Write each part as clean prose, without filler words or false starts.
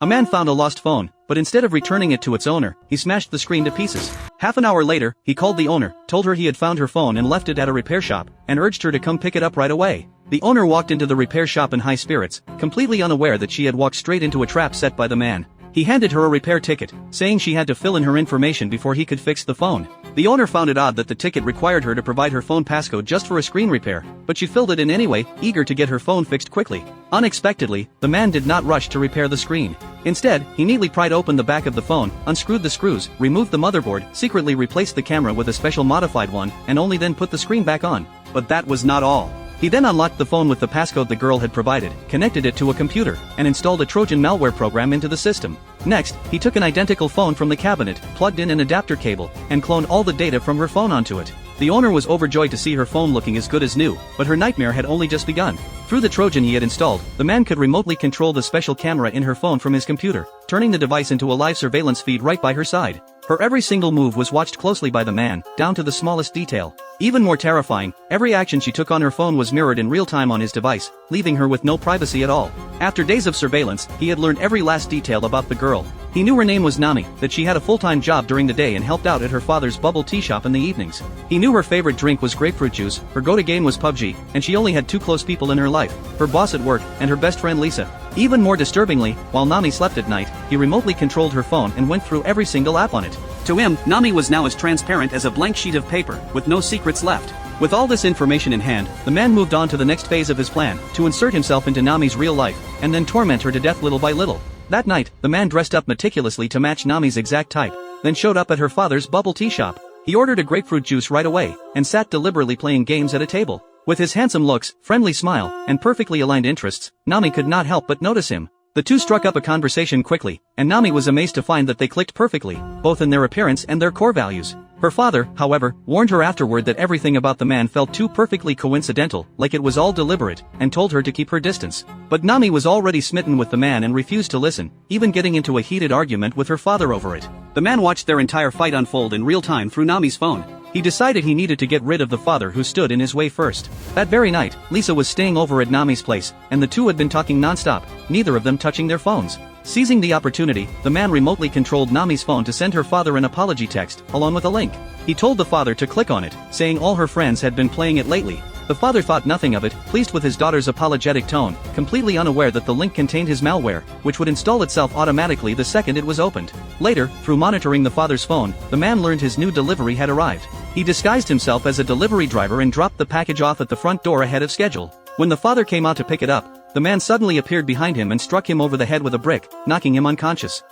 A man found a lost phone, but instead of returning it to its owner, he smashed the screen to pieces. Half an hour later, he called the owner, told her he had found her phone and left it at a repair shop, and urged her to come pick it up right away. The owner walked into the repair shop in high spirits, completely unaware that she had walked straight into a trap set by the man. He handed her a repair ticket, saying she had to fill in her information before he could fix the phone. The owner found it odd that the ticket required her to provide her phone passcode just for a screen repair, but she filled it in anyway, eager to get her phone fixed quickly. Unexpectedly, the man did not rush to repair the screen. Instead, he neatly pried open the back of the phone, unscrewed the screws, removed the motherboard, secretly replaced the camera with a special modified one, and only then put the screen back on. But that was not all. He then unlocked the phone with the passcode the girl had provided, connected it to a computer, and installed a Trojan malware program into the system. Next, he took an identical phone from the cabinet, plugged in an adapter cable, and cloned all the data from her phone onto it. The owner was overjoyed to see her phone looking as good as new, but her nightmare had only just begun. Through the Trojan he had installed, the man could remotely control the special camera in her phone from his computer, turning the device into a live surveillance feed right by her side. Her every single move was watched closely by the man, down to the smallest detail. Even more terrifying, every action she took on her phone was mirrored in real time on his device, leaving her with no privacy at all. After days of surveillance, he had learned every last detail about the girl. He knew her name was Nami, that she had a full-time job during the day and helped out at her father's bubble tea shop in the evenings. He knew her favorite drink was grapefruit juice, her go-to game was PUBG, and she only had two close people in her life, her boss at work, and her best friend Lisa. Even more disturbingly, while Nami slept at night, he remotely controlled her phone and went through every single app on it. To him, Nami was now as transparent as a blank sheet of paper, with no secrets left. With all this information in hand, the man moved on to the next phase of his plan, to insert himself into Nami's real life, and then torment her to death little by little. That night, the man dressed up meticulously to match Nami's exact type, then showed up at her father's bubble tea shop. He ordered a grapefruit juice right away, and sat deliberately playing games at a table. With his handsome looks, friendly smile, and perfectly aligned interests, Nami could not help but notice him. The two struck up a conversation quickly, and Nami was amazed to find that they clicked perfectly, both in their appearance and their core values. Her father, however, warned her afterward that everything about the man felt too perfectly coincidental, like it was all deliberate, and told her to keep her distance. But Nami was already smitten with the man and refused to listen, even getting into a heated argument with her father over it. The man watched their entire fight unfold in real time through Nami's phone. He decided he needed to get rid of the father who stood in his way first. That very night, Lisa was staying over at Nami's place, and the two had been talking non-stop, neither of them touching their phones. Seizing the opportunity, the man remotely controlled Nami's phone to send her father an apology text, along with a link. He told the father to click on it, saying all her friends had been playing it lately. The father thought nothing of it, pleased with his daughter's apologetic tone, completely unaware that the link contained his malware, which would install itself automatically the second it was opened. Later, through monitoring the father's phone, the man learned his new delivery had arrived. He disguised himself as a delivery driver and dropped the package off at the front door ahead of schedule. When the father came out to pick it up, the man suddenly appeared behind him and struck him over the head with a brick, knocking him unconscious.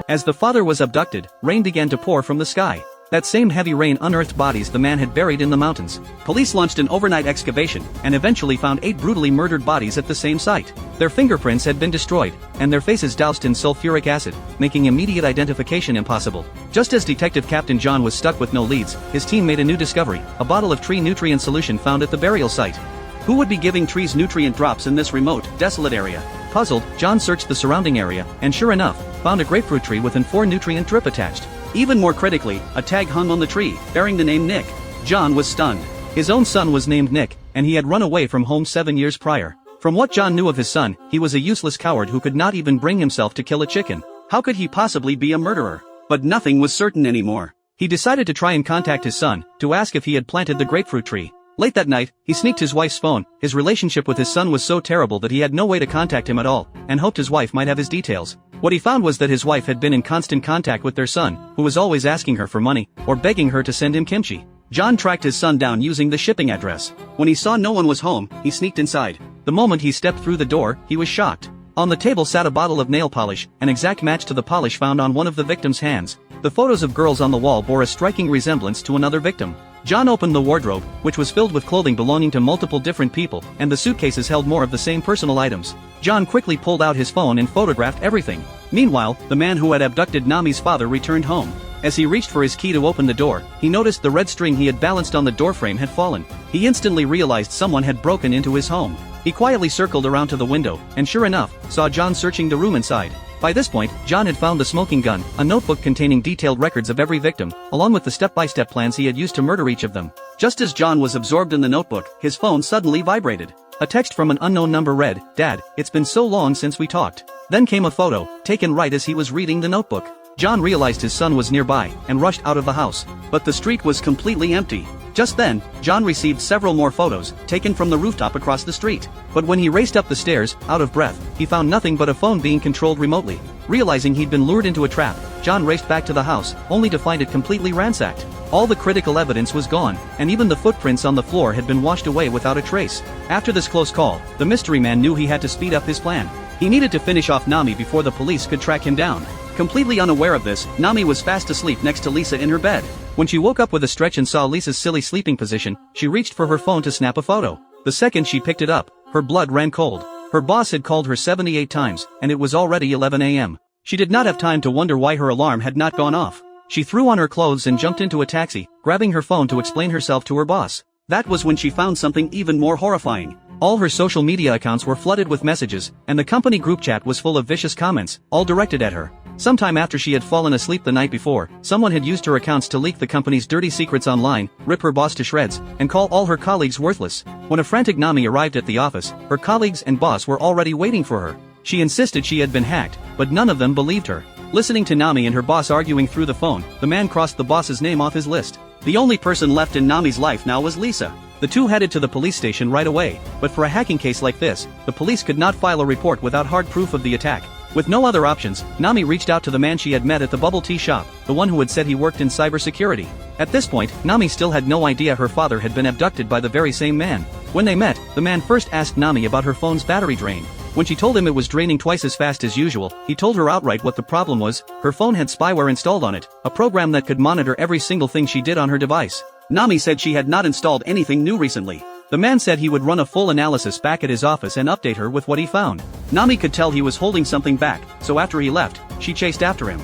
As the father was abducted, rain began to pour from the sky. That same heavy rain unearthed bodies the man had buried in the mountains. Police launched an overnight excavation, and eventually found 8 brutally murdered bodies at the same site. Their fingerprints had been destroyed, and their faces doused in sulfuric acid, making immediate identification impossible. Just as Detective Captain John was stuck with no leads, his team made a new discovery, a bottle of tree nutrient solution found at the burial site. Who would be giving trees nutrient drops in this remote, desolate area? Puzzled, John searched the surrounding area, and sure enough, found a grapefruit tree with an 4 nutrient drip attached. Even more critically, a tag hung on the tree, bearing the name Nick. John was stunned. His own son was named Nick, and he had run away from home 7 years prior. From what John knew of his son, he was a useless coward who could not even bring himself to kill a chicken. How could he possibly be a murderer? But nothing was certain anymore. He decided to try and contact his son, to ask if he had planted the grapefruit tree. Late that night, he sneaked his wife's phone. His relationship with his son was so terrible that he had no way to contact him at all, and hoped his wife might have his details. What he found was that his wife had been in constant contact with their son, who was always asking her for money, or begging her to send him kimchi. John tracked his son down using the shipping address. When he saw no one was home, he sneaked inside. The moment he stepped through the door, he was shocked. On the table sat a bottle of nail polish, an exact match to the polish found on one of the victim's hands. The photos of girls on the wall bore a striking resemblance to another victim. John opened the wardrobe, which was filled with clothing belonging to multiple different people, and the suitcases held more of the same personal items. John quickly pulled out his phone and photographed everything. Meanwhile, the man who had abducted Nami's father returned home. As he reached for his key to open the door, he noticed the red string he had balanced on the doorframe had fallen. He instantly realized someone had broken into his home. He quietly circled around to the window, and sure enough, saw John searching the room inside. By this point, John had found the smoking gun, a notebook containing detailed records of every victim, along with the step-by-step plans he had used to murder each of them. Just as John was absorbed in the notebook, his phone suddenly vibrated. A text from an unknown number read, "Dad, it's been so long since we talked." Then came a photo, taken right as he was reading the notebook. John realized his son was nearby, and rushed out of the house. But the street was completely empty. Just then, John received several more photos, taken from the rooftop across the street. But when he raced up the stairs, out of breath, he found nothing but a phone being controlled remotely. Realizing he'd been lured into a trap, John raced back to the house, only to find it completely ransacked. All the critical evidence was gone, and even the footprints on the floor had been washed away without a trace. After this close call, the mystery man knew he had to speed up his plan. He needed to finish off Nami before the police could track him down. Completely unaware of this, Nami was fast asleep next to Lisa in her bed. When she woke up with a stretch and saw Lisa's silly sleeping position, she reached for her phone to snap a photo. The second she picked it up, her blood ran cold. Her boss had called her 78 times, and it was already 11 a.m. She did not have time to wonder why her alarm had not gone off. She threw on her clothes and jumped into a taxi, grabbing her phone to explain herself to her boss. That was when she found something even more horrifying. All her social media accounts were flooded with messages, and the company group chat was full of vicious comments, all directed at her. Sometime after she had fallen asleep the night before, someone had used her accounts to leak the company's dirty secrets online, rip her boss to shreds, and call all her colleagues worthless. When a frantic Nami arrived at the office, her colleagues and boss were already waiting for her. She insisted she had been hacked, but none of them believed her. Listening to Nami and her boss arguing through the phone, the man crossed the boss's name off his list. The only person left in Nami's life now was Lisa. The two headed to the police station right away, but for a hacking case like this, the police could not file a report without hard proof of the attack. With no other options, Nami reached out to the man she had met at the bubble tea shop, the one who had said he worked in cybersecurity. At this point, Nami still had no idea her father had been abducted by the very same man. When they met, the man first asked Nami about her phone's battery drain. When she told him it was draining twice as fast as usual, he told her outright what the problem was. Her phone had spyware installed on it, a program that could monitor every single thing she did on her device. Nami said she had not installed anything new recently. The man said he would run a full analysis back at his office and update her with what he found. Nami could tell he was holding something back, so after he left, she chased after him.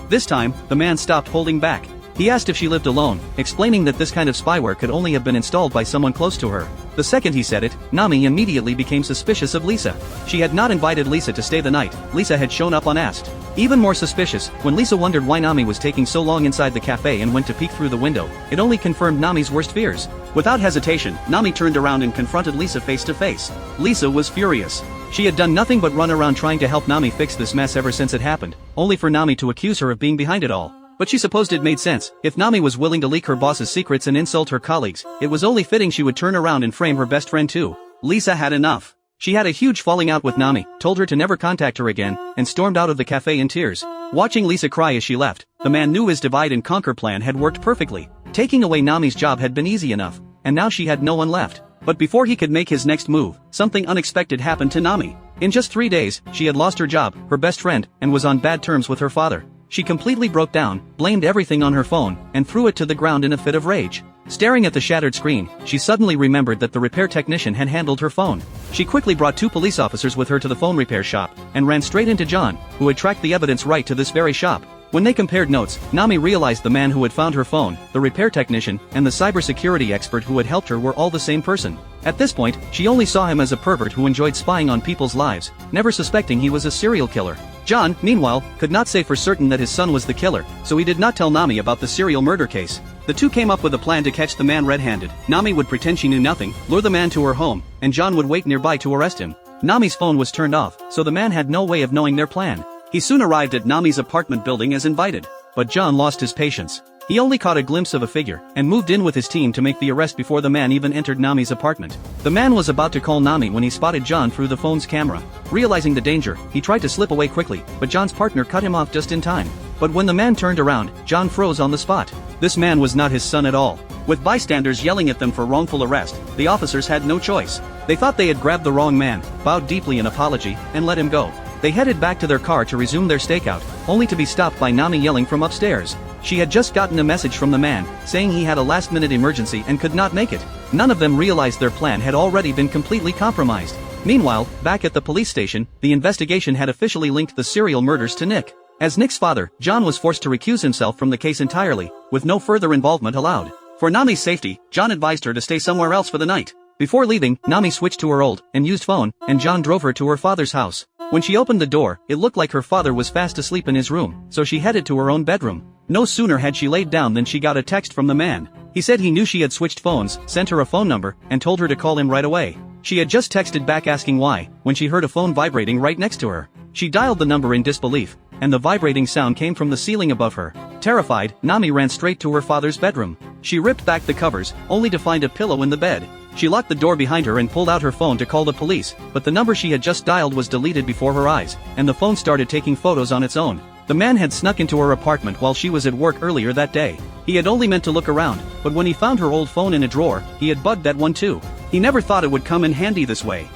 This time, the man stopped holding back. He asked if she lived alone, explaining that this kind of spyware could only have been installed by someone close to her. The second he said it, Nami immediately became suspicious of Lisa. She had not invited Lisa to stay the night. Lisa had shown up unasked. Even more suspicious, when Lisa wondered why Nami was taking so long inside the cafe and went to peek through the window, it only confirmed Nami's worst fears. Without hesitation, Nami turned around and confronted Lisa face to face. Lisa was furious. She had done nothing but run around trying to help Nami fix this mess ever since it happened, only for Nami to accuse her of being behind it all. But she supposed it made sense. If Nami was willing to leak her boss's secrets and insult her colleagues, it was only fitting she would turn around and frame her best friend too. Lisa had enough. She had a huge falling out with Nami, told her to never contact her again, and stormed out of the cafe in tears. Watching Lisa cry as she left, the man knew his divide and conquer plan had worked perfectly. Taking away Nami's job had been easy enough, and now she had no one left. But before he could make his next move, something unexpected happened to Nami. In just 3 days, she had lost her job, her best friend, and was on bad terms with her father. She completely broke down, blamed everything on her phone, and threw it to the ground in a fit of rage. Staring at the shattered screen, she suddenly remembered that the repair technician had handled her phone. She quickly brought 2 police officers with her to the phone repair shop, and ran straight into John, who had tracked the evidence right to this very shop. When they compared notes, Nami realized the man who had found her phone, the repair technician, and the cybersecurity expert who had helped her were all the same person. At this point, she only saw him as a pervert who enjoyed spying on people's lives, never suspecting he was a serial killer. John, meanwhile, could not say for certain that his son was the killer, so he did not tell Nami about the serial murder case. The two came up with a plan to catch the man red-handed. Nami would pretend she knew nothing, lure the man to her home, and John would wait nearby to arrest him. Nami's phone was turned off, so the man had no way of knowing their plan. He soon arrived at Nami's apartment building as invited. But John lost his patience. He only caught a glimpse of a figure, and moved in with his team to make the arrest before the man even entered Nami's apartment. The man was about to call Nami when he spotted John through the phone's camera. Realizing the danger, he tried to slip away quickly, but John's partner cut him off just in time. But when the man turned around, John froze on the spot. This man was not his son at all. With bystanders yelling at them for wrongful arrest, the officers had no choice. They thought they had grabbed the wrong man, bowed deeply in apology, and let him go. They headed back to their car to resume their stakeout, only to be stopped by Nami yelling from upstairs. She had just gotten a message from the man, saying he had a last-minute emergency and could not make it. None of them realized their plan had already been completely compromised. Meanwhile, back at the police station, the investigation had officially linked the serial murders to Nick. As Nick's father, John was forced to recuse himself from the case entirely, with no further involvement allowed. For Nami's safety, John advised her to stay somewhere else for the night. Before leaving, Nami switched to her old and used phone, and John drove her to her father's house. When she opened the door, it looked like her father was fast asleep in his room, so she headed to her own bedroom. No sooner had she laid down than she got a text from the man. He said he knew she had switched phones, sent her a phone number, and told her to call him right away. She had just texted back asking why, when she heard a phone vibrating right next to her. She dialed the number in disbelief, and the vibrating sound came from the ceiling above her. Terrified, Nami ran straight to her father's bedroom. She ripped back the covers, only to find a pillow in the bed. She locked the door behind her and pulled out her phone to call the police, but the number she had just dialed was deleted before her eyes, and the phone started taking photos on its own. The man had snuck into her apartment while she was at work earlier that day. He had only meant to look around, but when he found her old phone in a drawer, he had bugged that one too. He never thought it would come in handy this way.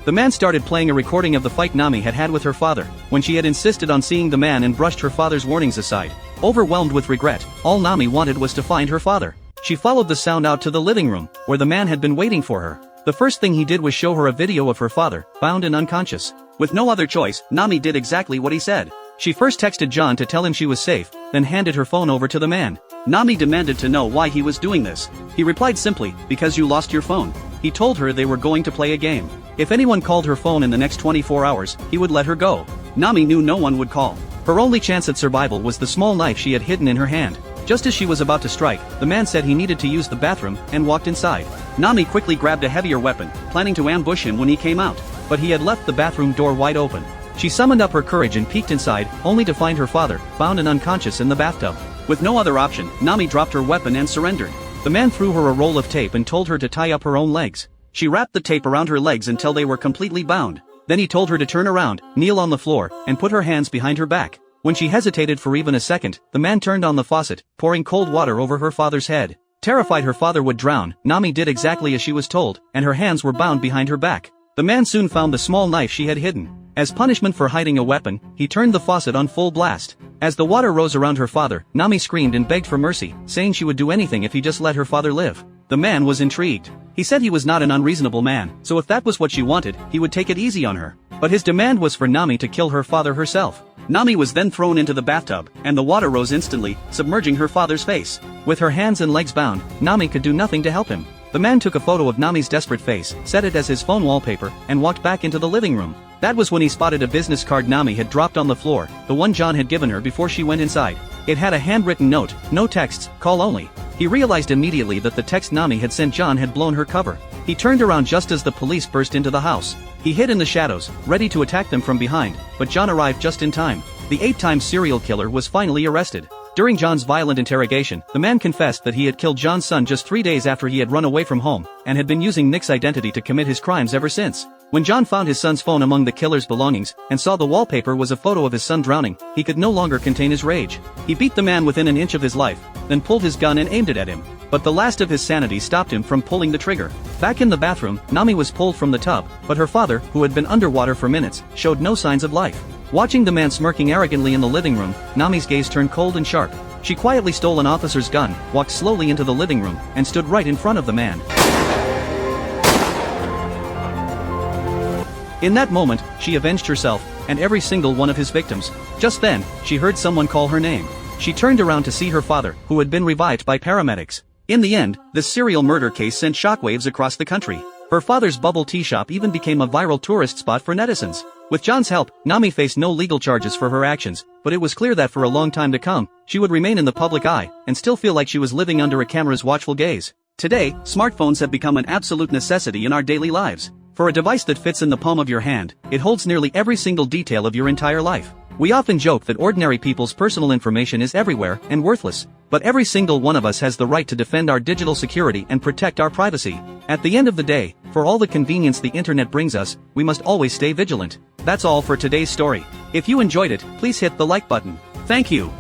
The man started playing a recording of the fight Nami had had with her father, when she had insisted on seeing the man and brushed her father's warnings aside. Overwhelmed with regret, all Nami wanted was to find her father. She followed the sound out to the living room, where the man had been waiting for her. The first thing he did was show her a video of her father, bound and unconscious. With no other choice, Nami did exactly what he said. She first texted John to tell him she was safe, then handed her phone over to the man. Nami demanded to know why he was doing this. He replied simply, "Because you lost your phone." He told her they were going to play a game. If anyone called her phone in the next 24 hours, he would let her go. Nami knew no one would call. Her only chance at survival was the small knife she had hidden in her hand. Just as she was about to strike, the man said he needed to use the bathroom, and walked inside. Nami quickly grabbed a heavier weapon, planning to ambush him when he came out. But he had left the bathroom door wide open. She summoned up her courage and peeked inside, only to find her father, bound and unconscious in the bathtub. With no other option, Nami dropped her weapon and surrendered. The man threw her a roll of tape and told her to tie up her own legs. She wrapped the tape around her legs until they were completely bound. Then he told her to turn around, kneel on the floor, and put her hands behind her back. When she hesitated for even a second, the man turned on the faucet, pouring cold water over her father's head. Terrified her father would drown, Nami did exactly as she was told, and her hands were bound behind her back. The man soon found the small knife she had hidden. As punishment for hiding a weapon, he turned the faucet on full blast. As the water rose around her father, Nami screamed and begged for mercy, saying she would do anything if he just let her father live. The man was intrigued. He said he was not an unreasonable man, so if that was what she wanted, he would take it easy on her. But his demand was for Nami to kill her father herself. Nami was then thrown into the bathtub, and the water rose instantly, submerging her father's face. With her hands and legs bound, Nami could do nothing to help him. The man took a photo of Nami's desperate face, set it as his phone wallpaper, and walked back into the living room. That was when he spotted a business card Nami had dropped on the floor, the one John had given her before she went inside. It had a handwritten note, "No texts, call only." He realized immediately that the text Nami had sent John had blown her cover. He turned around just as the police burst into the house. He hid in the shadows, ready to attack them from behind, but John arrived just in time. The 8-time serial killer was finally arrested. During John's violent interrogation, the man confessed that he had killed John's son just 3 days after he had run away from home, and had been using Nick's identity to commit his crimes ever since. When John found his son's phone among the killer's belongings, and saw the wallpaper was a photo of his son drowning, he could no longer contain his rage. He beat the man within an inch of his life, then pulled his gun and aimed it at him. But the last of his sanity stopped him from pulling the trigger. Back in the bathroom, Nami was pulled from the tub, but her father, who had been underwater for minutes, showed no signs of life. Watching the man smirking arrogantly in the living room, Nami's gaze turned cold and sharp. She quietly stole an officer's gun, walked slowly into the living room, and stood right in front of the man. In that moment, she avenged herself, and every single one of his victims. Just then, she heard someone call her name. She turned around to see her father, who had been revived by paramedics. In the end, this serial murder case sent shockwaves across the country. Her father's bubble tea shop even became a viral tourist spot for netizens. With John's help, Nami faced no legal charges for her actions, but it was clear that for a long time to come, she would remain in the public eye, and still feel like she was living under a camera's watchful gaze. Today, smartphones have become an absolute necessity in our daily lives. For a device that fits in the palm of your hand, it holds nearly every single detail of your entire life. We often joke that ordinary people's personal information is everywhere and worthless, but every single one of us has the right to defend our digital security and protect our privacy. At the end of the day, for all the convenience the internet brings us, we must always stay vigilant. That's all for today's story. If you enjoyed it, please hit the like button. Thank you.